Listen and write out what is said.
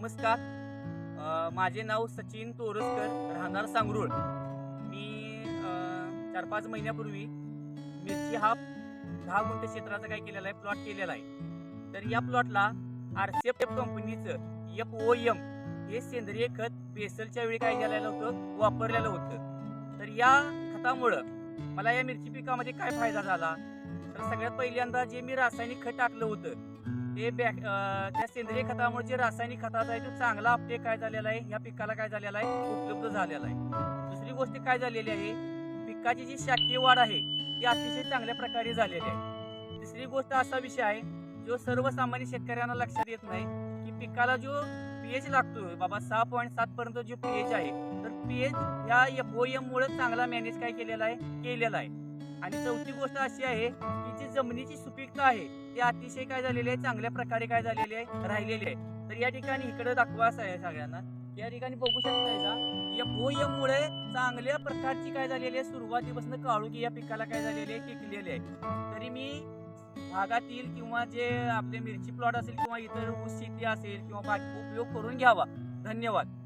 नमस्कार. माझे नाव सचिन तोरसकर, राहणार सांगरूळ. मी 4-5 महिन्यापूर्वी मिरची हा 10 गुंठ क्षेत्राचा काय केलेला आहे, प्लॉट केलेला आहे. तर या प्लॉटला RCF कंपनीचं FOM हे सेंद्रिय खत बेसलच्या वेळी काय झालेलं होतं, वापरलेलं होतं. तर या खतामुळं मला या मिरची पिकामध्ये काय फायदा झाला, तर सगळ्यात पहिल्यांदा जे मी रासायनिक खत टाकलं होतं ते त्या सेंद्रिय खतामुळे जे रासायनिक खताचा आहे तो चांगला अपटेक काय झालेला आहे, ह्या पिकाला काय झालेला आहे, उपलब्ध झालेला आहे. दुसरी गोष्ट काय झालेली आहे, पिकाची जी शाकीय वाढ आहे ती अतिशय चांगल्या प्रकारे झालेली आहे. तिसरी गोष्ट असा विषय आहे जो सर्वसामान्य शेतकऱ्यांना लक्षात येत नाही की पिकाला जो पीएच लागतो बाबा 6.7 पर्यंत जो पीएच आहे, तर पीएच या FOM मुळे चांगला मॅनेज काय केलेला आहे. आणि चौथी गोष्ट अशी आहे की जी जमिनीची सुपीकता आहे ती अतिशय काय झालेली आहे, चांगल्या प्रकारे काय झालेली आहे, राहिलेली आहे. तर या ठिकाणी इकडे दाखवायचं आहे सगळ्यांना, या ठिकाणी बघू शकता FOM मुळे चांगल्या प्रकारची काय झालेली आहे, सुरुवातीपासून काळोखी या पिकाला काय झालेली आहे, टिकलेली आहे. तरी मी भागातील किंवा जे आपले मिरची प्लॉट असेल किंवा इतर ऊस शेती असेल किंवा बाकी उपयोग करून घ्यावा. धन्यवाद.